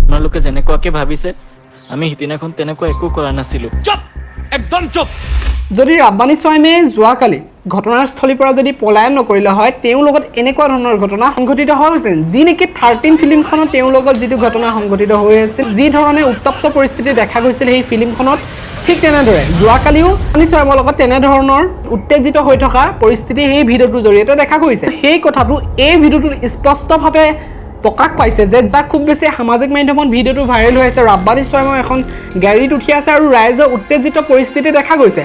আপোনালোকে যেনেকুৱাকে ভাবিছে আমি সিদিনাখন তেনেকুৱা একো কৰা নাছিলো। চুপ, একদম চুপ। যদি ৰাব্বানী সোয়ামে যোৱাকালি ঘটনাস্থলীৰ পৰা যদি পলায়ন নকৰিলে হয় তেওঁৰ লগত এনেকুৱা ধৰণৰ ঘটনা সংঘটিত হ'লহেঁতেন। যি নেকি 13 ফিল্মখনত তেওঁৰ লগত যিটো ঘটনা সংঘটিত হৈ আছিল, যি ধৰণে উত্তপ্ত পৰিস্থিতি দেখা গৈছিল সেই ফিল্মখনত, ঠিক তেনেদৰে যোৱাকালিও ৰাব্বানী সোয়ামৰ লগত তেনেধৰণৰ উত্তেজিত হৈ থকা পৰিস্থিতি সেই ভিডিঅ'টোৰ জৰিয়তে দেখা গৈছে। সেই কথাটো এই ভিডিঅ'টোত স্পষ্টভাৱে প্ৰকাশ পাইছে যে যাক খুব বেছি সামাজিক মাধ্যমত ভিডিঅ'টো ভাইৰেল হৈ আছে। ৰাব্বানী সোয়ামৰ এখন গাড়ীত উঠি আছে আৰু ৰাইজৰ উত্তেজিত পৰিস্থিতি দেখা গৈছে।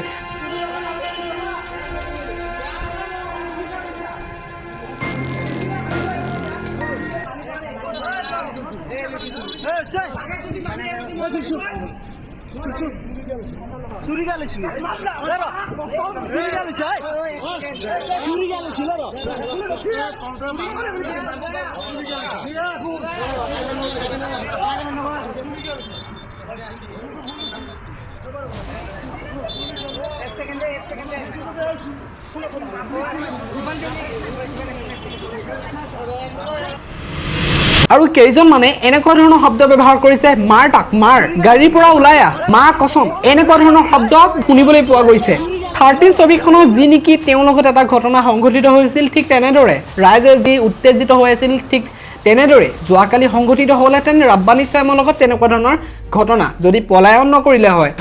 আৰু কেইজন মানে এনেকুৱা ধৰণৰ শব্দ ব্যৱহাৰ কৰিছে, মাৰ তাক মাৰ, গাড়ীৰ পৰা ওলাই আহ, মা কসম, এনেকুৱা ধৰণৰ শব্দ শুনিবলৈ পোৱা গৈছে। 13 ছবিখনত যি নেকি তেওঁৰ লগত এটা ঘটনা সংঘটিত হৈছিল, ঠিক তেনেদৰে ৰাইজে যি উত্তেজিত হৈ আছিল, ঠিক তেনেদৰে যোৱাকালি সংঘটিত হ'লহেঁতেন ৰাব্বানী সোয়ামৰ লগত তেনেকুৱা ধৰণৰ ঘটনা যদি পলায়ন নকৰিলে হয়।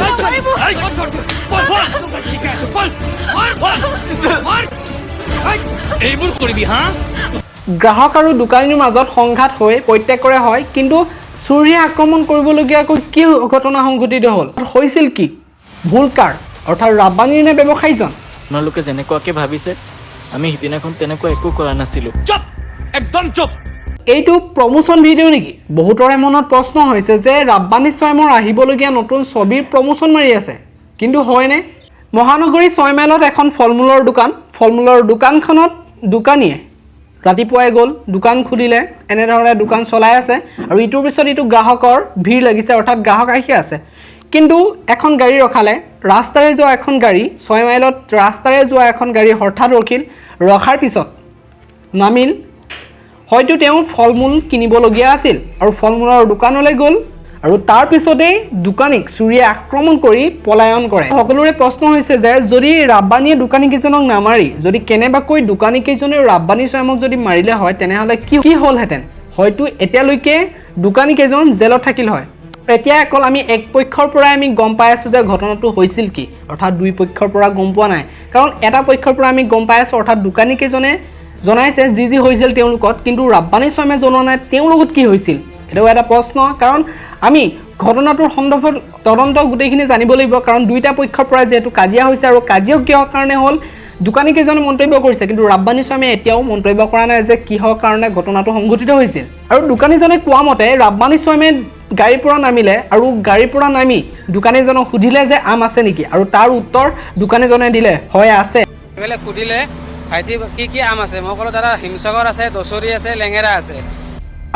গ্ৰাহক আৰু দোকানীৰ মাজত সংঘাত হৈ প্ৰত্যেকৰে হয়, কিন্তু চুৰিয়ে আক্ৰমণ কৰিবলগীয়াকৈ কি ঘটনা সংঘটিত হ'ল, হৈছিল কি, ভুল কাৰ, অৰ্থাৎ ৰাব্বানীৰ নে ব্যৱসায়ীজন? আপোনালোকে যেনেকুৱাকে ভাবিছে আমি সিদিনাখন তেনেকুৱা একো কৰা নাছিলো। চুপ, একদম চুপ। এইটো প্ৰমোচন ভিডিঅ' নেকি? বহুতৰে মনত প্ৰশ্ন হৈছে যে ৰাব্বানী সোয়ামৰ আহিবলগীয়া নতুন ছবিৰ প্ৰমোচন মাৰি আছে, কিন্তু হয়নে? মহানগৰী 6 মাইলত এখন ফল মূলৰ দোকানখনত দোকানীয়ে ৰাতিপুৱাই গ'ল, দোকান খুলিলে, এনেধৰণে দোকান চলাই আছে আৰু ইটোৰ পিছত ইটো গ্ৰাহকৰ ভিৰ লাগিছে, অৰ্থাৎ গ্ৰাহক আহি আছে। কিন্তু এখন গাড়ী ৰখালে, ৰাস্তাৰে যোৱা এখন গাড়ী, 6 মাইলত ৰাস্তাৰে যোৱা এখন গাড়ী হঠাৎ ৰখিল, ৰখাৰ পিছত নামিল। হয়তো তেওঁ ফল মূল কিনিবলগীয়া আছিল আৰু ফল মূলৰ দোকানলৈ গ'ল আৰু তাৰ পিছতেই দোকানীক চুৰিয়ে আক্ৰমণ কৰি পলায়ন কৰে। সকলোৰে প্ৰশ্ন হৈছে যে যদি ৰাব্বানীয়ে দোকানীকেইজনক নামাৰি যদি কেনেবাকৈ দোকানীকেইজনে ৰাব্বানী সোয়ামক যদি মাৰিলে হয় তেনেহ'লে কি হ'লহেঁতেন? হয়তো এতিয়ালৈকে দোকানীকেইজন জেলত থাকিল হয়। এতিয়া অকল আমি এক পক্ষৰ পৰাই আমি গম পাই আছোঁ যে ঘটনাটো হৈছিল কি, অৰ্থাৎ দুই পক্ষৰ পৰা গম পোৱা নাই। কাৰণ এটা পক্ষৰ পৰা আমি গম পাই আছোঁ, অৰ্থাৎ দোকানীকেইজনে জনাইছে যি হৈছিল তেওঁৰ লগত, কিন্তু ৰাব্বানী সোয়ামে জনোৱা নাই তেওঁৰ লগত কি হৈছিল। এটাও এটা প্ৰশ্ন, কাৰণ আমি ঘটনাটোৰ সন্দৰ্ভত তদন্ত গোটেইখিনি জানিব লাগিব। কাৰণ দুইটা পক্ষৰ পৰা যেহেতু কাজিয়া হৈছে আৰু কাজিয়া কিহৰ কাৰণে হ'ল দোকানীকেইজনে মন্তব্য কৰিছে, কিন্তু ৰাব্বানী সোয়ামে এতিয়াও মন্তব্য কৰা নাই যে কিহৰ কাৰণে ঘটনাটো সংঘটিত হৈছিল। আৰু দোকানীজনে কোৱা মতে ৰাব্বানী সোয়ামে গাড়ীৰ পৰা নামিলে আৰু গাড়ীৰ পৰা নামি দোকানীজনক সুধিলে যে আম আছে নেকি, আৰু তাৰ উত্তৰ দোকানীজনে দিলে হয় আছে। সুধিলে ভাইটি কি আম আছে, মই ক'লো দাদা হিমসাগৰ আছে, দচৰি আছে, লেঙেৰা আছে।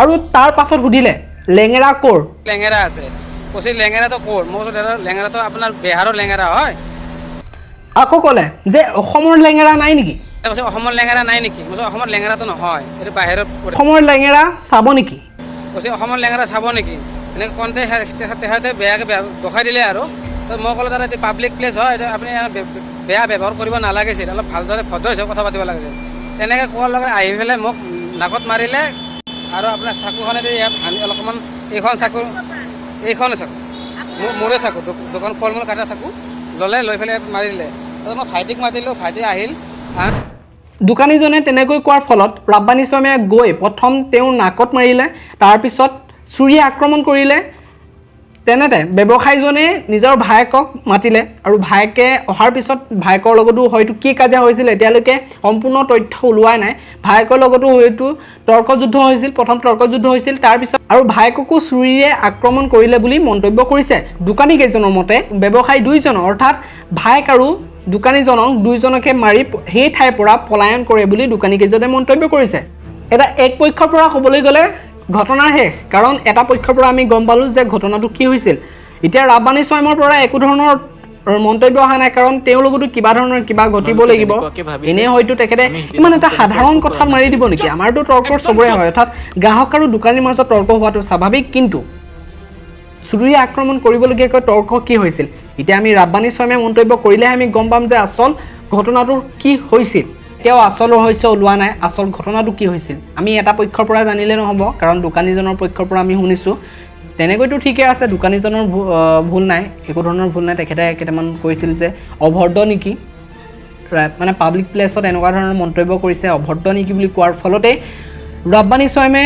আৰু তাৰ পাছত সুধিলে লেঙেৰা ক'ৰ? লেঙেৰা আছে। কৈছে লেঙেৰাটো ক'ৰ? মই কৈছোঁ দাদা লেঙেৰাটো আপোনাৰ বিহাৰৰ লেঙেৰা হয়। আকৌ ক'লে যে অসমৰ লেঙেৰা নাই নেকি? কৈছে অসমৰ লেঙেৰা নাই নেকি? মই কৈছোঁ অসমৰ লেঙেৰাটো নহয়, এইটো বাহিৰত। অসমৰ লেঙেৰা চাব নেকি? কৈছে অসমৰ লেঙেৰা চাব নেকি? এনেকৈ কওঁতে তেখেতে বেয়াকৈ দখাই দিলে আৰু। মই ক'লোঁ দাদা এইটো পাব্লিক প্লেচ হয়, এইটো আপুনি বেয়া ব্যৱহাৰ কৰিব নালাগিছিল, অলপ ভালদৰে ভদ্ৰ হিচাপে কথা পাতিব লাগিছিল। তেনেকৈ কোৱাৰ লগে আহি পেলাই মোক নাকত মাৰিলে আৰু আপোনাৰ চাকুখনেদি ইয়াত অলপমান এইখন চাকু মোৰে চাকু, দোকান ফল মূল কাটা চাকু ল'লে, লৈ পেলাই মাৰিলে। তাৰপিছত মই ভাইটিক মাতিলোঁ, ভাইটি আহিল। দোকানীজনে তেনেকৈ কোৱাৰ ফলত ৰাব্বানী সোয়ামে গৈ প্ৰথম তেওঁৰ নাকত মাৰিলে, তাৰপিছত চুৰিয়ে আক্ৰমণ কৰিলে। তেনেতে ব্যৱসায়ীজনে নিজৰ ভায়েকক মাতিলে আৰু ভায়েকে অহাৰ পিছত ভায়েকৰ লগতো হয়তো কি কাজিয়া হৈছিল এতিয়ালৈকে সম্পূৰ্ণ তথ্য ওলোৱা নাই। ভায়েকৰ লগতো হয়তো তৰ্কযুদ্ধ হৈছিল, প্ৰথম তৰ্কযুদ্ধ হৈছিল, তাৰপিছত আৰু ভায়েককো চুৰিয়ে আক্ৰমণ কৰিলে বুলি মন্তব্য কৰিছে দোকানীকেইজনৰ মতে। ব্যৱসায়ী দুইজন অৰ্থাৎ ভায়েক আৰু দোকানীজনক দুইজনকে মাৰি সেই ঠাইৰ পৰা পলায়ন কৰে বুলি দোকানীকেইজনে মন্তব্য কৰিছে। এটা এক পক্ষৰ পৰা ক'বলৈ গ'লে ঘটনাৰ শেষ কাৰণ এটা পক্ষৰ পৰা আমি গম পালোঁ যে ঘটনাটো কি হৈছিল এতিয়া ৰাব্বানী ছয়মৰ পৰা একো ধৰণৰ মন্তব্য অহা নাই কাৰণ তেওঁলোকতো কিবা ধৰণৰ কিবা ঘটিব লাগিব এনে হয়তো তেখেতে ইমান এটা সাধাৰণ কথাত মাৰি দিব নেকি আমাৰতো তৰ্ক চবৰে হয় অৰ্থাৎ গ্ৰাহক আৰু দোকানীৰ মাজত তৰ্ক হোৱাটো স্বাভাৱিক কিন্তু চুৰি আক্ৰমণ কৰিবলগীয়াকৈ তৰ্ক কি হৈছিল এতিয়া আমি ৰাব্বানী ছয়মে মন্তব্য কৰিলেহে আমি গম পাম যে আচল ঘটনাটো কি হৈছিল তেওঁ আচল ৰহস্য ওলোৱা নাই আচল ঘটনাটো কি হৈছিল আমি এটা পক্ষৰ পৰা জানিলে নহ'ব কাৰণ দোকানীজনৰ পক্ষৰ পৰা আমি শুনিছোঁ তেনেকৈতো ঠিকে আছে দোকানীজনৰ ভুল নাই একো ধৰণৰ ভুল নাই তেখেতে কেইটামান কৈছিল যে অভদ্ৰ নেকি মানে পাব্লিক প্লেছত এনেকুৱা ধৰণৰ মন্তব্য কৰিছে অভদ্ৰ নেকি বুলি কোৱাৰ ফলতে ৰাব্বানী ছয়মে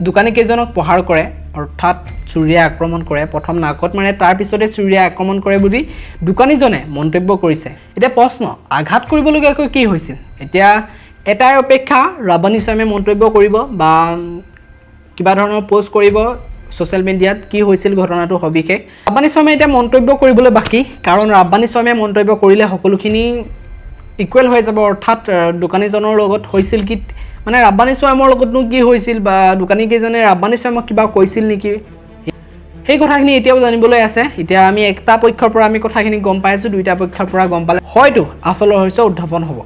দোকানীকেইজনক প্ৰহাৰ কৰে অৰ্থাৎ চুৰিয়া আক্ৰমণ কৰে প্ৰথম নাকত মাৰে তাৰ পিছতে চুৰিয়া আক্ৰমণ কৰে বুলি দোকানীজনে মন্তব্য কৰিছে এতিয়া প্ৰশ্ন আঘাত কৰিবলগীয়াকৈ কি হৈছিল এতিয়া এটাই অপেক্ষা ৰাব্বানী ছয়মে মন্তব্য কৰিব বা কিবা ধৰণৰ পোষ্ট কৰিব সোশ্যাল মিডিয়াত কি হৈছিল ঘটনাটো সবিশেষ ৰাব্বানী ছয়মে এতিয়া মন্তব্য কৰিবলৈ বাকী কাৰণ ৰাব্বানী ছয়মে মন্তব্য কৰিলে সকলোখিনি ইকুৱেল হৈ যাব অৰ্থাৎ দোকানীজনৰ লগত হৈছিল কি মানে ৰাব্বানী ছয়মৰ লগতনো কি হৈছিল বা দোকানীকেইজনে ৰাব্বানী ছয়মক কিবা কৈছিল নেকি সেই কথাখিনি এতিয়াও জানিবলৈ আছে এতিয়া আমি একটা পক্ষৰ পৰা আমি কথাখিনি গম পাইছোঁ দুইটা পক্ষৰ পৰা গম পালে হয়তো আচল ৰহস্য উদ্ধাপন হ'ব